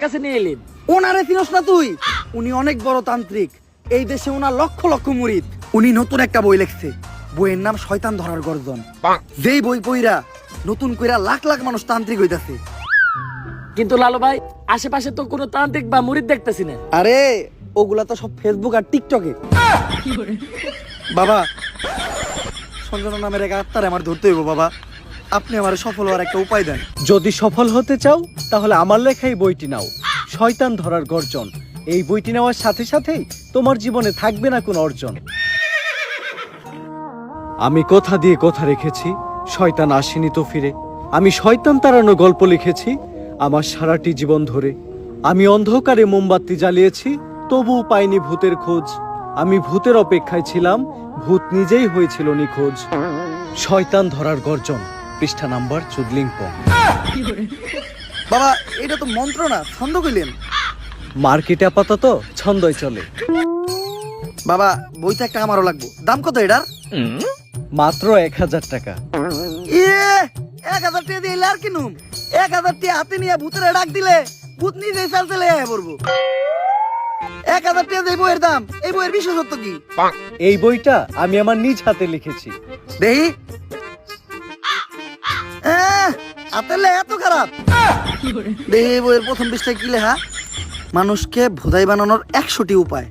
কাছে নিয়ে এলেন? ওনারে চিনস না তুই? উনি অনেক বড় তান্ত্রিক, এই দেশে ওনার লক্ষ লক্ষ মুরিদ। উনি নতুন একটা বই লিখছে, বইয়ের নাম শয়তান ধরার গর্জন। যেই বই পইরা নতুন কইরা লাখ লাখ মানুষ তান্ত্রিক হইতাছে। কিন্তু লালু ভাই, আশেপাশে তো কোনো তান্ত্রিক বা মুরিদ দেখতেছি না। আরে ওগুলা তো সব ফেসবুক আর টিকটকে। বাবা, সঞ্জনা নামের এক আত্মারে আমার ধরতে হইব বাবা, আপনি আমার সফল হওয়ার একটা উপায় দেন। যদি সফল হতে চাও তাহলে আমার লেখা এই বইটি নাও, শয়তান ধরার গর্জন। এই বইটি নেওয়ার সাথে সাথেই তোমার জীবনে থাকবে না কোনো অর্জন। আমি কথা দিয়ে কথা রেখেছি, শয়তান আসেনি তো ফিরে। আমি শয়তান তাড়ানো গল্প লিখেছি আমার সারাটি জীবন ধরে। আমি অন্ধকারে মোমবাতি জ্বালিয়েছি, তবুও পাইনি ভূতের খোঁজ। আমি ভূতের অপেক্ষায় ছিলাম, ভূত নিজেই হয়েছিল নিখোঁজ। শয়তান ধরার গর্জন, পৃষ্ঠা নাম্বার চুদলিংপং। বাবা, এটা তো মন্ত্র না, ছন্দ কইলেন। মার্কেটে আপাতত ছন্দই চলে। বাবা, বইটা একটা আমারও লাগবো। দাম কত এটার? মাত্র 1000 টাকা। 1000 টাকা দিয়ে আর কিনুম? 1000 টাকা হাতে নিয়ে ভূতের ডাক দিলে ভূত নিজেই চাল চলে আয় পড়বো। 1000 টাকা দিয়ে বইয়ের দাম, এই বইয়ের বিশেষত্ব কি? এই বইটা আমি আমার নিজ হাতে লিখেছি। দেহি হাতের লেখা এত খারাপ? দেহি বইয়ের প্রথম পৃষ্ঠায় কি লেখা? মানুষকে ভোদাই বানানোর 100টি উপায়।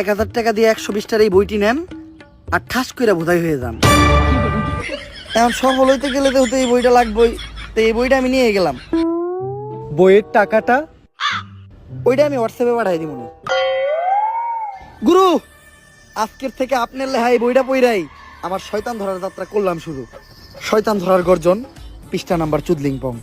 1000 টাকা দিয়ে 120টার এই বইটি নেন আর ঠাস করে ভোদাই হয়ে যান। এখন সফল হইতে গেলে তো এই বইটা লাগবেই, তো এই বইটা আমি নিয়ে গেলাম। বইয়ের টাকাটা? ওইটা আমি হোয়াটসঅ্যাপে পাঠাই দিব। গুরু, আজকের থেকে আপনার লেখা এই বইটা পইরাই আমার শয়তান ধরার যাত্রা করলাম শুরু। শয়তান ধরার গর্জন, পৃষ্ঠা নাম্বার চুদলিংপং।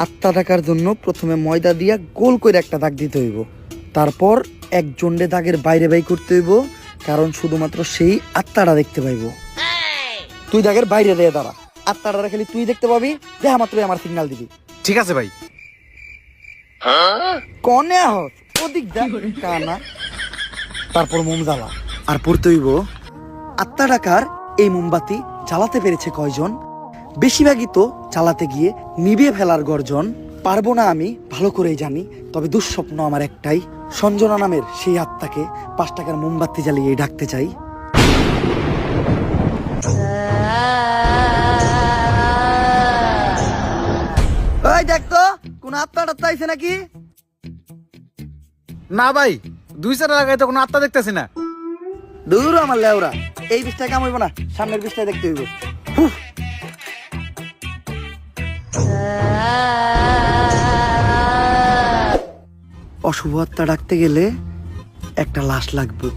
আত্মা ডাকার জন্য প্রথমে ময়দা দিয়া গোল করে একটা দাগ দিতে হইব, তারপর এক জন্ডে দাগের বাইরে বাই করতে হইব, কারণ শুধুমাত্র সেই আত্মাটা দেখতে পাইব। তুই দাগের বাইরে দিয়ে দাঁড়া, আত্মাটা খালি তুই দেখতে পাবি, দেখা মাত্রই আমার সিগন্যাল দিবি। ঠিক আছে ভাই। কনে আহত ওদিক যা কানা। তারপর মোম জ্বালা আর পড়তে হইব, আত্মা ডাকার এই মোমবাতি জ্বালাতে পেরেছে কয়জন? বেশিরভাগই তো চালাতে গিয়ে নিভিয়ে ফেলার গর্জন। পারবো না আমি ভালো করেই জানি, তবে দুঃস্বপ্ন আমার একটাই, সঞ্জনা নামের সেই আত্মাকে 5 টাকার মোমবাতি জ্বালিয়ে ডাকতে চাই। ওই দেখ তো কোন আত্মা টাত্মা আইছে নাকি? না ভাই, 2 লাগাই তো কোনো আত্মা দেখতেছি না। দূর আমার লেওরা, এই বিষটা কাম হইব না, সামনের বিষটা দেখতে হইব। অশুভ আত্মা ডাকতে গেলে একটা লাশ লাগবে,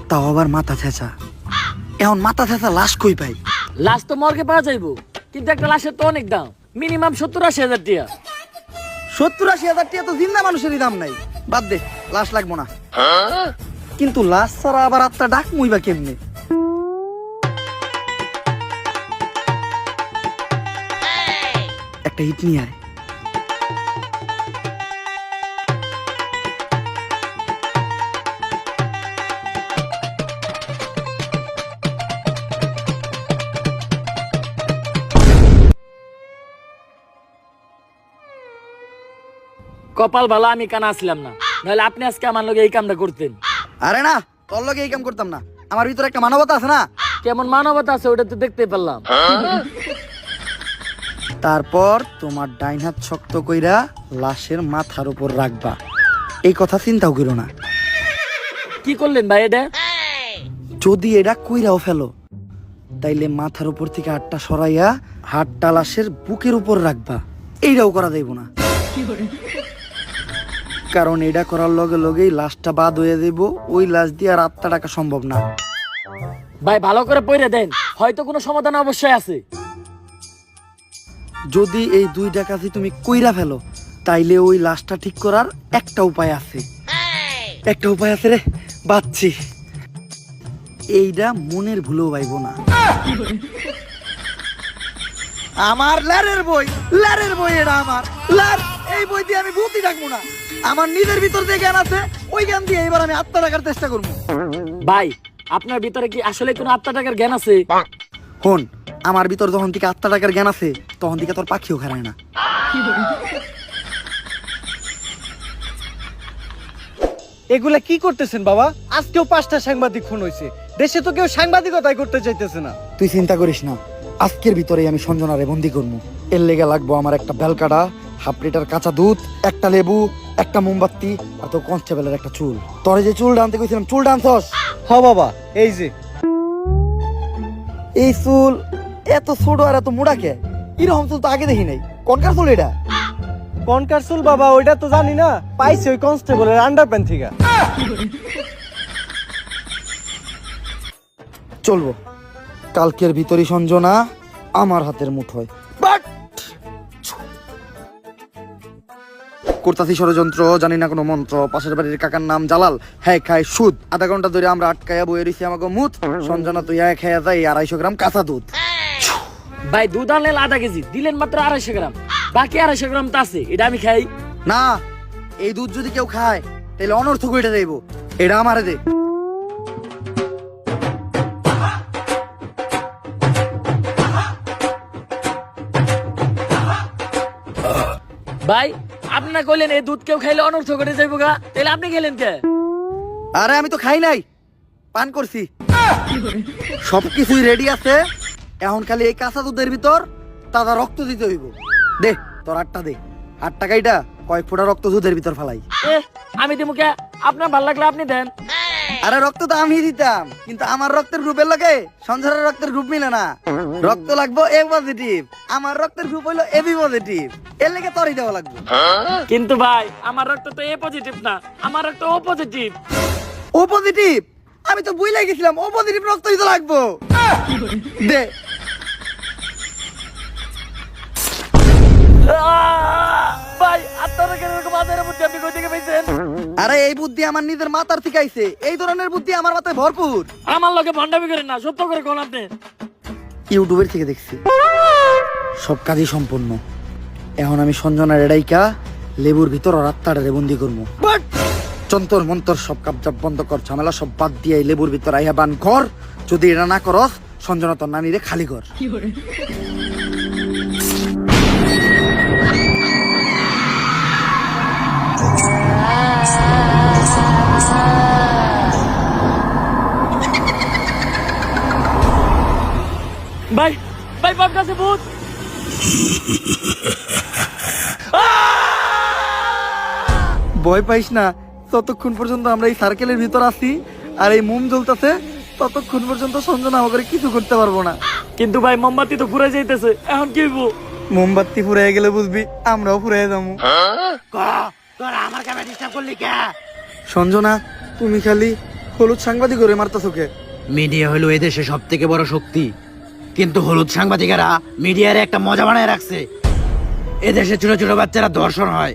তাও আবার মাথা ছেঁচা। এখন মাথা ছেঁচা লাশ কই পাই? লাশ তো মর্গে পাওয়া যাইবো, কিন্তু একটা লাশের তো অনেক দাম, মিনিমাম 70-80 হাজার টাকা। 70-80 হাজার টাকা তো জিন্দা মানুষেরই দাম নাই। বাদ দে, লাশ লাগবো না। কিন্তু লাশ ছাড়া আবার আত্মা ডাক মুইবা কেমনে? একটা হিট নিয়ে আয়। কপাল ভালো আমি কানা আসলাম না, নাহলে আপনি আজকে আমার লগে এই কামটা করতেন। আরে না, তোর লগে এই কাম করতাম না। আমার ভিতরে একটা মানবতা আছে না? কেমন মানবতা আছে ওটা তো দেখতে পারলাম। তারপর তোমার ডাইন হাত শক্ত কইরা লাশের মাথার উপর রাখবা, এই কথা চিন্তাও করো না। কি করলেন ভাই এটা? যদি এটা কইরাও ফেলো, তাইলে মাথার উপর থেকে হাতটা সরাইয়া হাতটা লাশের বুকের উপর রাখবা, এইটাও করা যাইব না। কারণ এটা করার লগে লগেই লাশটা বাদ হয়ে যাইব, ওই লাশ দিয়ে আর আত্মা ডাকা সম্ভব না। ভাই ভালো করে পড়ে দেন, হয়তো কোনো সমাধান অবশ্যই আছে। যদি এই 2টা কাজই তুমি কইরা ফেলো, তাইলে ওই লাশটা ঠিক করার একটা উপায় আছে। একটা উপায় আছে রে, বাচ্চি। এইটা মনের ভুলেও পাইব না। আমার লারের বই, লারের বই এটা আমার লার। এই বই দিয়ে আমি ভূতই ডাকবো না। আমার নিজের ভিতর যে জ্ঞান আছে, ওই জ্ঞান দিয়ে এবার আমি আত্মা ডাকার চেষ্টা করবো। ভাই, আপনার ভিতরে কি আসলে কোনো আত্মা টাকার জ্ঞান আছে? হন, আমার ভিতর যখন থেকে আত্মা টাকার জ্ঞান আছে তখন থেকে তোর পাখিও খারায় না। এগুলা কি করতেছেন বাবা? আজকেও 5টা সাংবাদিক খুন হয়েছে, দেশে তো কেউ সাংবাদিকতাই করতে চাইতেছে না। তুই চিন্তা করিস না, আজকের ভিতরেই আমি সঞ্জনারে বন্দি করবো। এর লেগে লাগবো আমার একটা বেলকাটা, 1/2 লিটার কাঁচা দুধ, একটা লেবু, একটা মোমবাতি আর তোর কনস্টেবলের একটা চুল। তোরে যে চুল ডানতে কইছিলাম, চুল ডানছস? হ বাবা, এই যে এই চুল এত ছোট আর এত মোটা কে? এরকম চুল তো আগে দেখি নাই। কোনকার চুল এটা? কনকার চুল বাবা, ওইটা তো জানি না, পাইছে ওই কনস্টেবলের আন্ডারপ্যান্ট থেকে। চলবো, কালকের ভিতরই সঞ্জনা আমার হাতের মুঠোয়। করতাছি ষড়যন্ত্র, জানি না কোনো মন্ত্র। পাশের বাড়ির কাকার নাম জালাল, হ্যাঁ খায় সুদ। আধা ঘন্টা ধরে আমরা আটকায়া বয়ে রইছি আমাকে মুত। সঞ্জনা তুই হ্যাঁ খাইয়া যাই 250 গ্রাম কাঁচা দুধ। ভাই দুধ আনলেন আধা কেজি, দিলেন মাত্র 250 গ্রাম, বাকি 250 গ্রাম তো আছে, এটা আমি খাই না। এই দুধ যদি কেউ খায় তাহলে অনর্থক এটা দেবো, এটা আমারে দে। ভাই আপনি না কইলেন এই দুধ কেউ খাইলে অনর্থ করে যাইবো গা, তাহলে আপনি খেলেন কে? আরে আমি তো খাই নাই, পান করছি। সবকিছুই রেডি আছে, এখন খালি এই কাঁচা দুধের ভিতর তাজা রক্ত দিতে হইব। দে তোর 8টা দে, 8 টাকাইটা কয়েক ফোঁটা রক্ত দুধের ভিতর ফালাই। আমি দিমু কে? আপনার ভালো লাগলে আপনি দেন। আরে রক্ত তো আমি দিতাম, কিন্তু আমার রক্তের গ্রুপের লগে সঞ্জয়ের রক্তের গ্রুপ মিলে না। রক্ত লাগবো এ পজিটিভ, আমার রক্তের গ্রুপ হইলো এবি পজিটিভ, এর লেগে তোরই দেওয়া লাগবে। কিন্তু ভাই আমার রক্ত তো এ পজিটিভ না, আমার রক্ত ও পজিটিভ। ও পজিটিভ? আমি তো বুঝলাই গেছিলাম ও পজিটিভ রক্তই তো লাগবো। দে। ভাই আপনারা কেন এরকম আদারের মধ্যে আপনি কই থেকে পাইছেন? আরে এই বুদ্ধি আমার নিজের মাথার থেকে আইছে, এই ধরনের বুদ্ধি আমার মাথায় ভরপুর। আমার লগে ভন্ডামি করেন না, সত্য করে কোন আপনি। ইউটিউবের থেকে দেখছি, সব কাজই সম্পূর্ণ। এখন আমি সঞ্জনার এড়াইকা লেবুর ভিতর আর আত্মাটারে বন্দি করবো। যন্তর মন্তর সব কাপজাপ বন্ধ কর, ঝামেলা সব বাদ দিয়ে এই লেবুর ভিতর আইয়া বান কর। যদি এটা না করস সঞ্জনা তোর নানিরে খালি কর। ভাই ভাই বাপ কাছে ভূত। ভয় পাইস না, ততক্ষণ পর্যন্ত আমরা এই সার্কেলের ভিতর আছি আর এই মোম জ্বলতেছে, ততক্ষণ পর্যন্ত সঞ্জনা আমাকে কিছু করতে পারবো না। কিন্তু ভাই মোমবাতি তো ফুরাই যাইতেছে, এখন কি হইব? মোমবাতি ফুরাই গেলে বুঝবি আমরাও ফুরাই যাবো। সঞ্জনা তুমি খালি হলুদ সাংবাদিক করে মারতাছো কে? মিডিয়া হলো এদেশে সব থেকে বড় শক্তি, কিন্তু হলুদ সাংবাদিকেরা মিডিয়ার একটা মজা বানায় রাখছে। এদেশে ছোট ছোট বাচ্চারা ধর্ষণ হয়,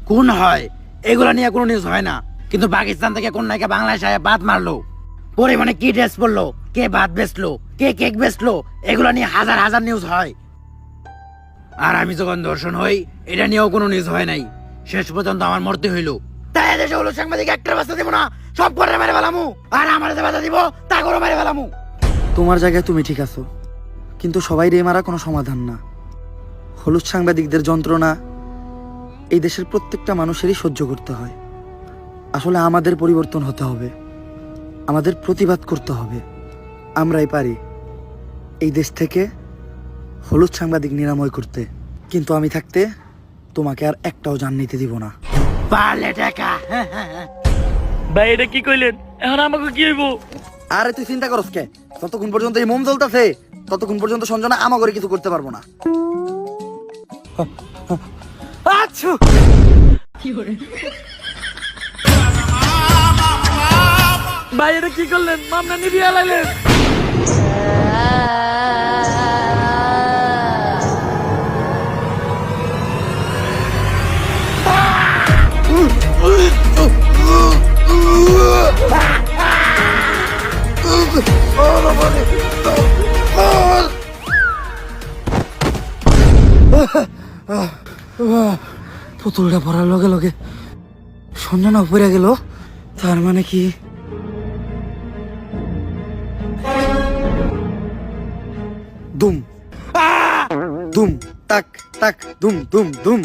খুন হয়, এগুলা নিয়ে কোনো নিউজ হয় না। কিন্তু পাকিস্তান থেকে কোন নায়িকা বাংলাদেশে ভাত মারলো, পরিমাণে কি ড্রেস পরলো, কে ভাত বেচলো, কে কেক বেচলো, এগুলা নিয়ে হাজার হাজার নিউজ হয়। আর আমি যখন ধর্ষণ হই, এটা নিয়েও কোনো নিউজ হয় নাই। শেষ পর্যন্ত আমার মরতে হইলো। তাই এদেশে হলুদ সাংবাদিক একটার বাচ্চা দিব না, সব করে মেরে ফেলামু। আর আমার যে বাধা দিব তা করে মেরে ফেলামু। তোমার জায়গায় তুমি ঠিক আছো, কিন্তু সবাই রে মারা কোনো সমাধান না। হলুদ সাংবাদিকদের যন্ত্রণা এই দেশের প্রত্যেকটা মানুষেরই সহ্য করতে হয়। আসলে আমাদের পরিবর্তন হতে হবে, আমাদের প্রতিবাদ করতে হবে। আমরাই পারি এই দেশ থেকে হলুদ সাংবাদিক নিরাময় করতে, কিন্তু আমি থাকতে তোমাকে আর একটাও জান নিতে দিব না। পারলে টাকা। ভাই এটা কি কইলেন? এখন আমাকে কি হইব? আরে তুই চিন্তা করস কে? যতক্ষণ পর্যন্ত এই মোম জ্বলতেছে ততক্ষণ পর্যন্ত সঞ্জনা আমাকে কিছু করতে পারবো না। আচ্ছা ভাই এটা কি করলেন? মামলা নিবিয়া লাইলেন। পুতুলটা পড়ার লগে লগে সঞ্জনা উপরে গেল, তার মানে কি দুম ধুম তাক তাক ধুম ধুম ধুম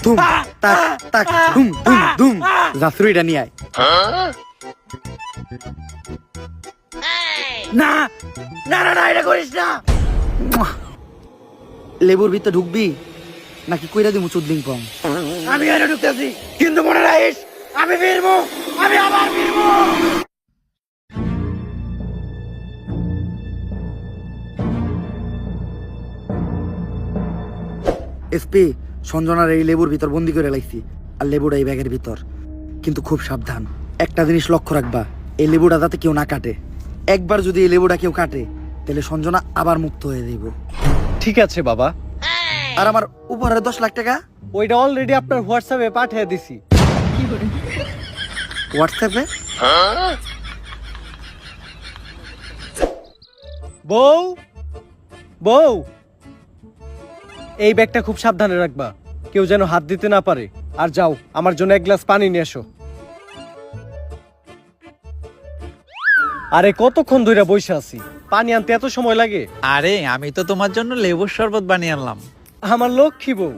ধুম তাক তাক ধুম ধুম ধুম জাফরুইটা নিয়ে আয়। না না না না, এটা করিস না। লেবুর ভিতরে ঢুকবি নাকি কইরা দিমু চুদলিং পং? আমি এনে ঢুকতেছি, কিন্তু মনে রাখিস আমি ফিরবো, আমি আবার ফিরবো। এসপি, সঞ্জনার এই লেবুর ভিতর বন্দি করে লাইছি, আর লেবুটা এই ব্যাগের ভিতর। কিন্তু খুব সাবধান, একটা জিনিস লক্ষ্য রাখবা, এই লেবুটা যাতে কেউ না কাটে। একবার যদি এই লেবুটা কেউ কাটে তাহলে সঞ্জনা আবার মুক্ত হয়ে যাইব। ঠিক আছে বাবা, আর আমার উপহারের 10 লাখ টাকা ওইটা অলরেডি আপনার হোয়াটসঅ্যাপে পাঠিয়ে দিছি। হোয়াটসঅ্যাপে? বউ বউ, এই ব্যাগটা খুব সাবধানে রাখবা, কেউ যেন হাত দিতে না পারে। আর যাও, আমার জন্য 1 গ্লাস পানি নিয়ে এসো। আরে কতক্ষণ ধরে বসে আছি, পানি আনতে এত সময় লাগে? আরে আমি তো তোমার জন্য লেবুর শরবত বানিয়ে আনলাম। আমার লক্ষ্মী বউ।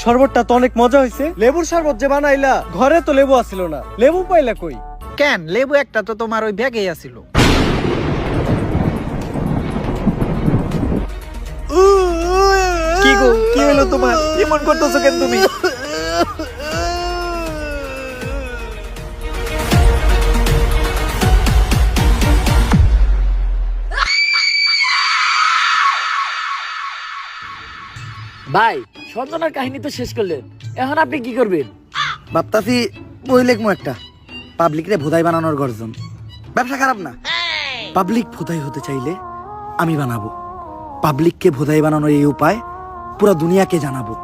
শরবতটা তো অনেক মজা হয়েছে। লেবুর শরবত যে বানাইলা, ঘরে তো লেবু আসিল না, লেবু পাইলা কই? কেন, লেবু একটা তো তোমার ওই ব্যাগেই আছিল। কি গো, কি হলো তোমার? এমন করতেছো কেন তুমি? ভাই, সঞ্জনার কাহিনী তো শেষ করলেন, এখন আপনি কি করবেন? ভাবতাছি বই লেখমু একটা, পাবলিকরে ভোদাই বানানোর গর্জন। ব্যবসা খারাপ না, পাবলিক ভোদাই হতে চাইলে আমি বানাবো। পাবলিককে ভোদাই বানানোর এই উপায় পুরো দুনিয়াকে জানাবো।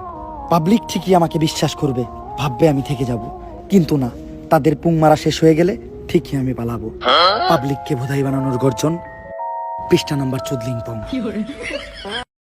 পাবলিক ঠিকই আমাকে বিশ্বাস করবে, ভাববে আমি থেকে যাব। কিন্তু না, তাদের পুং মারা শেষ হয়ে গেলে ঠিকই আমি পালাবো। পাবলিককে ভোদাই বানানোর গর্জন, পৃষ্ঠা নাম্বার 14 পং।